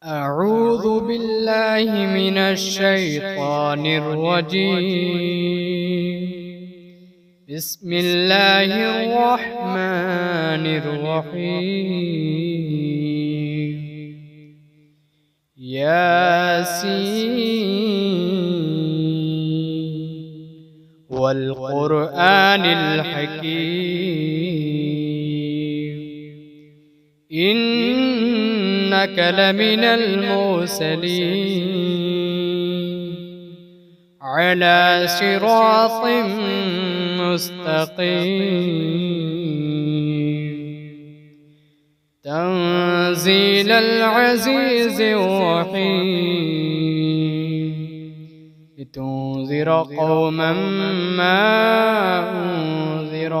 أعوذ بالله من الشيطان الرجيم. بسم الله الرحمن الرحيم. ياسين والقرآن الحكيم إنك لمن المرسلين على صراط مستقيم تنزيل العزيز الرحيم لتنذر قوما ما أنذر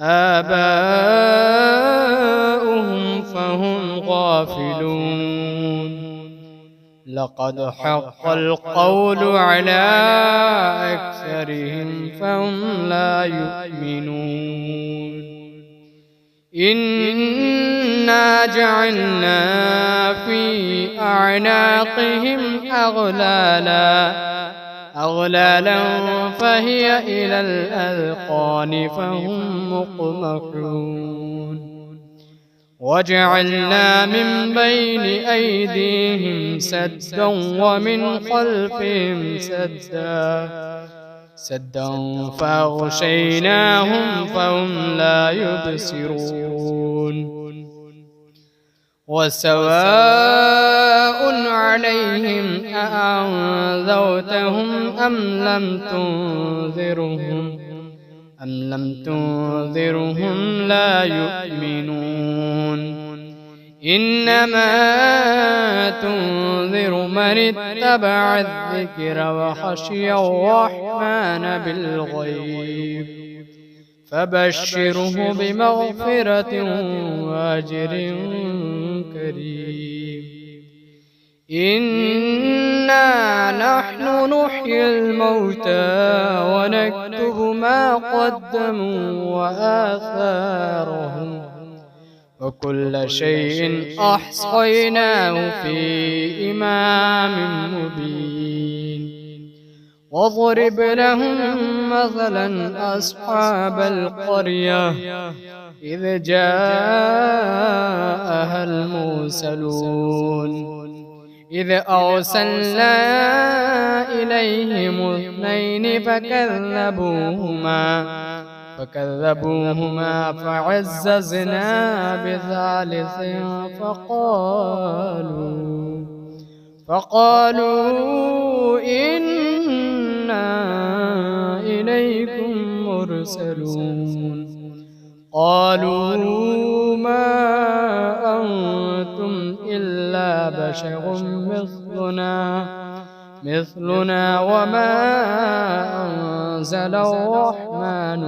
آباؤهم فهم غافلون. لقد حق القول على أكثرهم فهم لا يؤمنون. إنا جعلنا في أعناقهم أغلالا فهي إلى الأذقان فهم مقمحون. وجعلنا من بين أيديهم سدا ومن خلفهم سدا فأغشيناهم فهم لا يبصرون. وسواء عليهم أأنذرتهم أم لم تنذرهم لا يؤمنون. إنما تنذر من اتبع الذكر وخشي الرحمن بالغيب فبشره بمغفرة وأجر كريم. إنا نحن نحيي الموتى ونكتب ما قدموا وآثارهم وكل شيء أحصيناه في إمام مبين. واضرب لهم مثلا أصحاب القرية إذ جاءها المرسلون إذ أرسلنا إليهم اثنين فكذبوهما فعززنا بثالث فقالوا إنا إليكم مرسلون. قالوا ما أنتم إلا بشر مثلنا وما أنزل الرحمن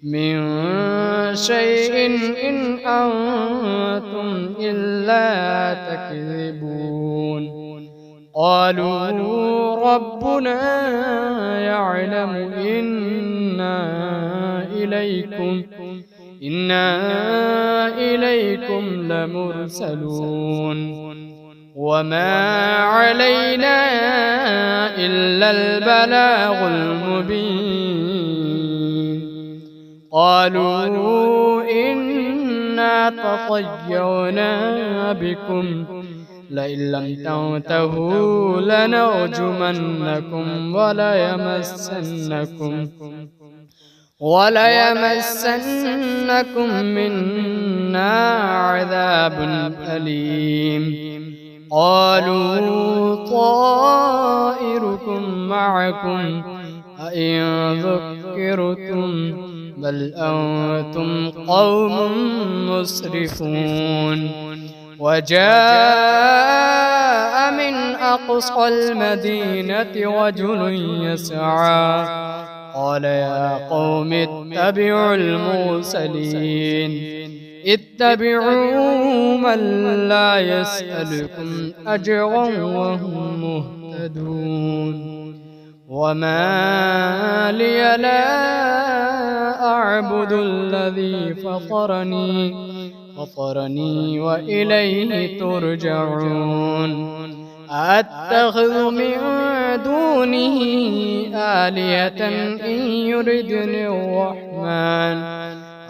من شيء إن أنتم إلا تكذبون. قالوا ربنا يعلم إنا إليكم لمرسلون وما علينا إلا البلاغ المبين. قالوا إنا تطيرنا بكم لئن لم تنتهوا لنرجمنكم وليمسنكم منا عذاب أليم. قالوا طائركم معكم أئن ذكرتم بل أنتم قوم مسرفون. وجاء من أقصى المدينة رجل يسعى قال يا قوم اتبعوا المرسلين اتبعوا من لا يسألكم أجرا وهم مهتدون. وما لي لا أعبد الذي فطرني وإليه ترجعون أتخذ من دونه آلهة إن يردني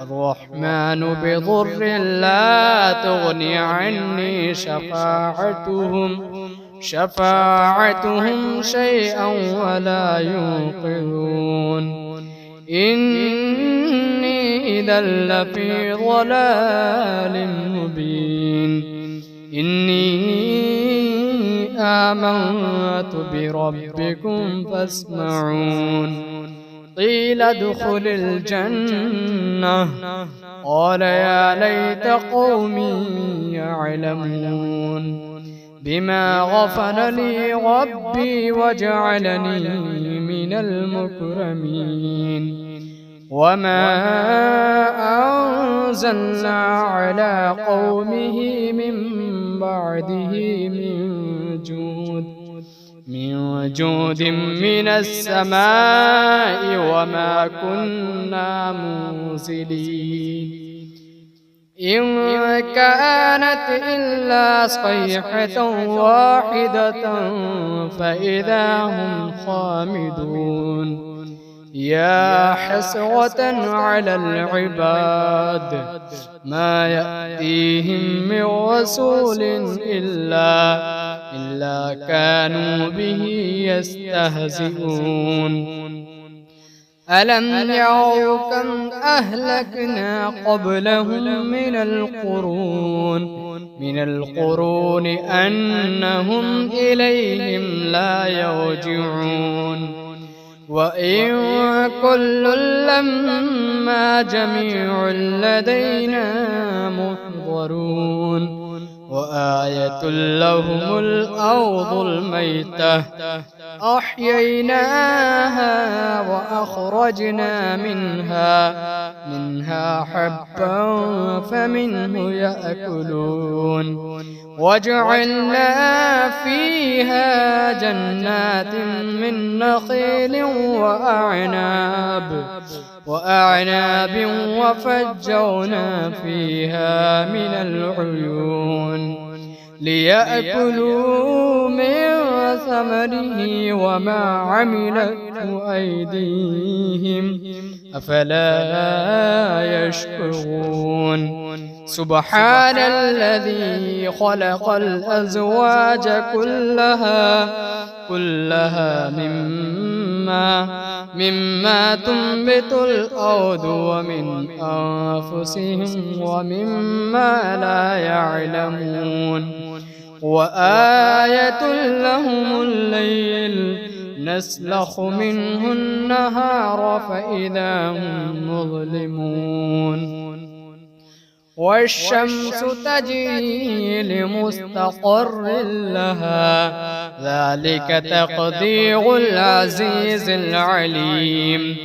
الرحمن بضر لا تغني عني شفاعتهم شيئا ولا ينقذون إني إذا لفي ضلال مبين إني آمنت بربكم فاسمعون قيل ادخل الجنة قال يا ليت قومي يعلمون بما غفر لي ربي وجعلني من المكرمين وما أنزلنا على قومه من بعده من جود من السماء وما كنا منزلين إن كانت إلا صيحة واحدة فإذا هم خامدون يا حسرة على العباد ما يأتيهم من رسول إلا كانوا به يستهزئون ألم يروا كم أهلكنا قبلهم من القرون أنهم إليهم لا يرجعون وإن كل لما جميع لدينا محضرون وآية لهم الأرض الميتة أحييناها وأخرجنا منها حبا فمنه يأكلون وجعلنا فيها جنات من نخيل وأعناب وفجرنا فيها من العيون ليأكلوا من ثمره وما عملته أيديهم أفلا يشكرون سبحان الذي خلق الأزواج كلها مما تنبت الأرض ومن أنفسهم ومما لا يعلمون وآية لهم الليل نسلخ منه النهار فإذا هم مظلمون والشمس تجري لمستقر لها ذلك تقدير العزيز العليم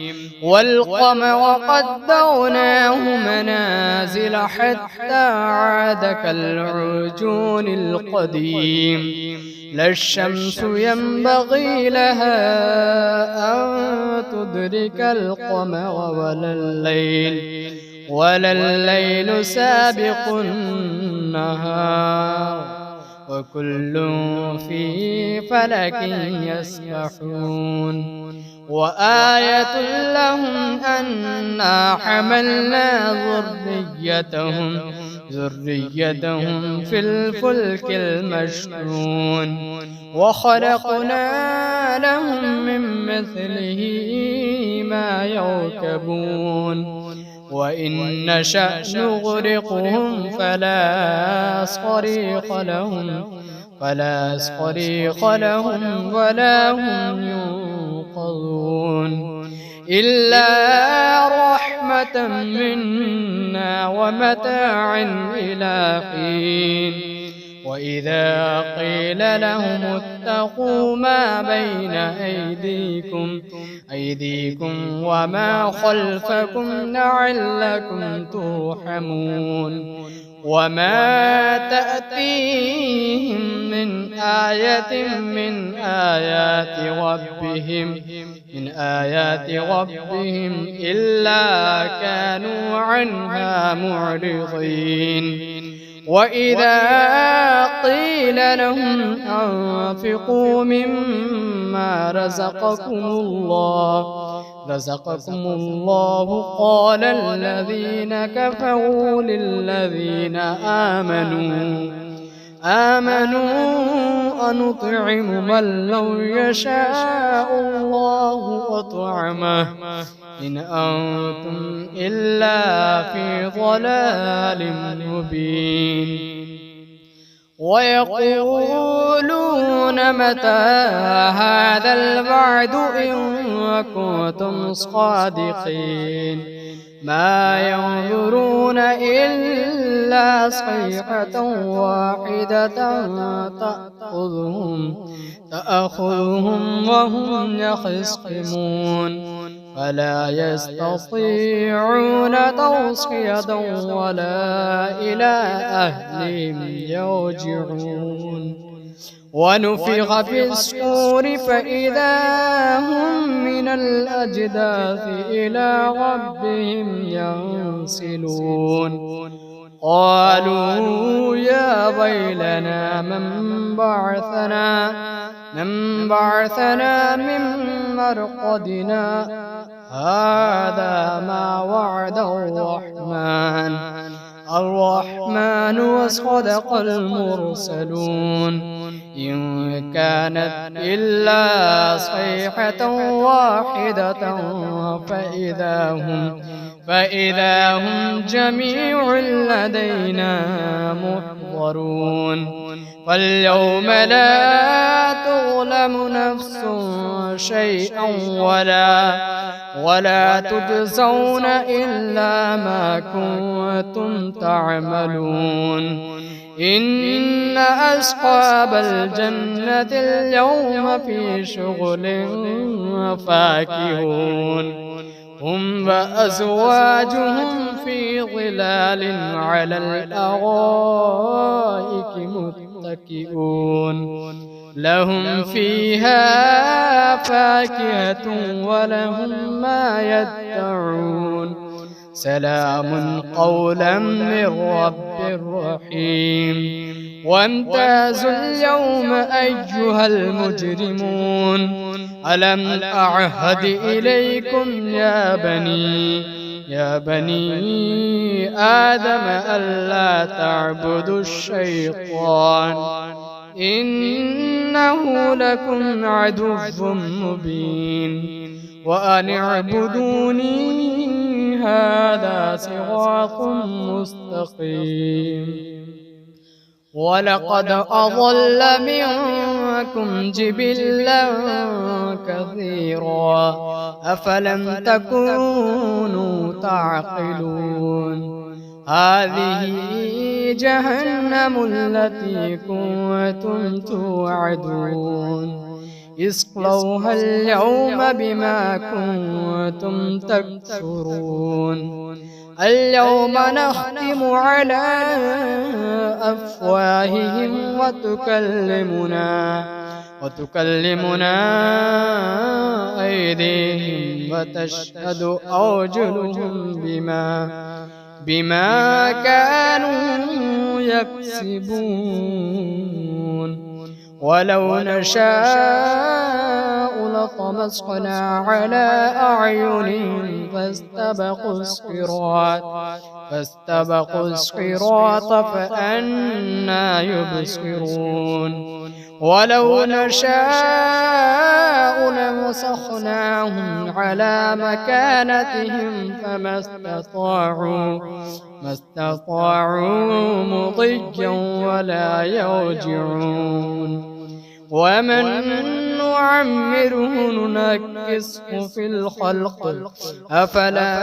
والقمر قدرناه منازل حتى عاد كالعرجون القديم لا الشمس ينبغي لها أن تدرك القمر ولا الليل سابق النهار وكل في فلك يسبحون وآية لهم أنا حملنا ذريتهم في الفلك المشحون وخلقنا لهم من مثله ما يركبون وإن نشأ نغرقهم فلا صريخ لهم ولا هم ينقذون إلا رحمة منا ومتاعا إلى حين وإذا قيل لهم اتقوا ما بين أيديكم وما خلفكم لعلكم ترحمون وما تأتيهم من آية من آيات ربهم إلا كانوا عنها معرضين وإذا قيل لهم أنفقوا مما رزقكم الله قال الذين كفروا للذين آمنوا أنطعم من لو يشاء الله أطعمه إن أنتم إلا في ضلال مبين ويقولون متى هذا الوعد إن كنتم صادقين ما ينظرون إلا صيحة واحدة تأخذهم وهم يخصمون فلا يستطيعون توصية ولا إلى أهلهم يرجعون ونفخ في الصور فإذا هم من الأجداث إلى ربهم ينسلون قالوا يا ويلنا من بعثنا من مرقدنا هذا ما وعد الرحمن وصدق المرسلون إن كانت إلا صيحة واحدة فإذا هم جميع لدينا محضرون فاليوم لا تظلم نفس شيئا ولا تجزون إلا ما كنتم تعملون إن أصحاب الجنة اليوم في شغل فاكهون هم وأزواجهم في ظلال على الأرائك متكئون لهم فيها فاكهة ولهم ما يدعون سلام قولا من رب رحيم وامتازوا اليوم أيها المجرمون ألم أعهد إليكم يا بني آدم ألا تعبدوا الشيطان إنه لكم عدو مبين وأن اعبدوني هذا صراط مستقيم ولقد أضل منكم جبلا كثيرا أفلم تكونوا تعقلون هذه جهنم التي كنتم توعدون اصلوها اليوم بما كنتم تكفرون اليوم نختم على أفواههم وتكلمنا أيديهم وتشهد أرجلهم بما كانوا يكسبون ولو نشاء لطمسنا على أعينهم فاستبقوا الصراط فأنى يبصرون ولو نشاء لمسخناهم على مكانتهم فما استطاعوا مضيا ولا يرجعون ومن نعمره ننكسه في الخلق أفلا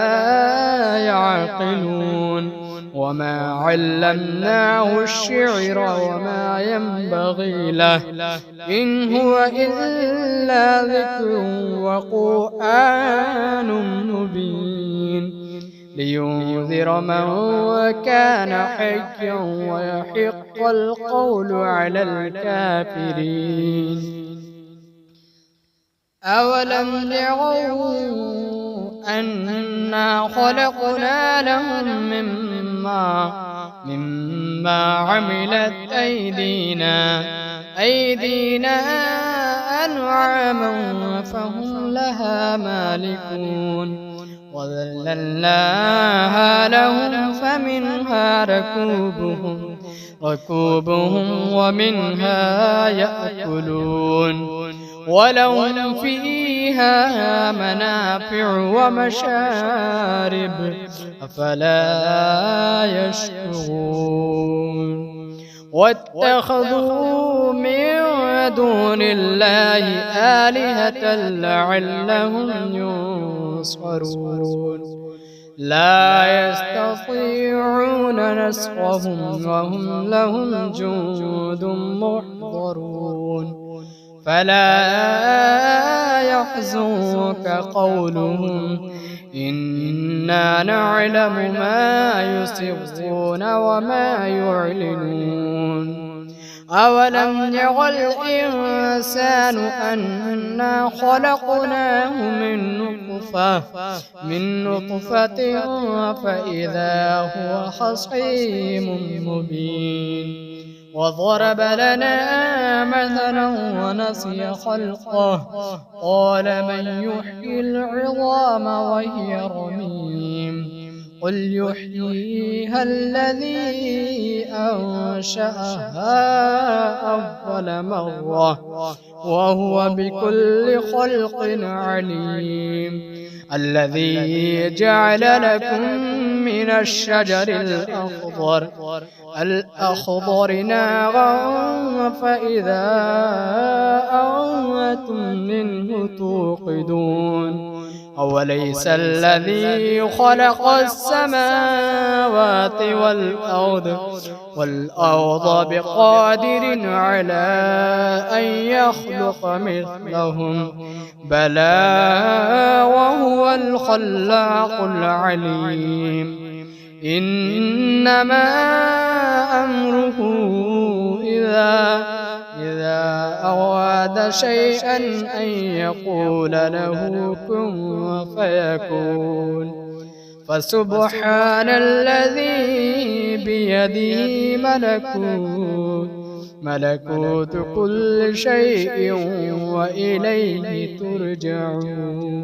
يعقلون وما علمناه الشعر وما ينبغي له إن هو إلا ذكر وقرآن مبين لينذر من كان حيا ويحق القول على الكافرين أولم يروا أنا خلقنا لهم مما عملت أيدينا أنعاما فهم لها مالكون وذللناها لهم فمنها ركوبهم ومنها يأكلون ولهم فيها منافع ومشارب أفلا يشكرون واتخذوا من دون الله آلهة لعلهم ينصرون لا يستطيعون نصرهم وهم لهم جند محضرون فلا يحزنك قولهم إنا نعلم ما يسرون وما يعلنون أولم ير الإنسان أنا خلقناه من نطفة فإذا هو خصيم مبين وضرب لنا مثلا ونسي خلقه قال من يحيي العظام وهي رميم قل يحييها الذي أنشأها أول مرة وهو بكل خلق عليم الذي جعل لكم من الشجر الأخضر نارا فإذا أنتم منه توقدون أوليس الذي خلق السماوات والأرض بقادر على أن يخلق مثلهم بلى وهو الخلاق العليم إنما أمره إذا أراد شيئا أن يقول له كن فيكون فسبحان الذي بيده ملكوت كل شيء وإليه ترجعون.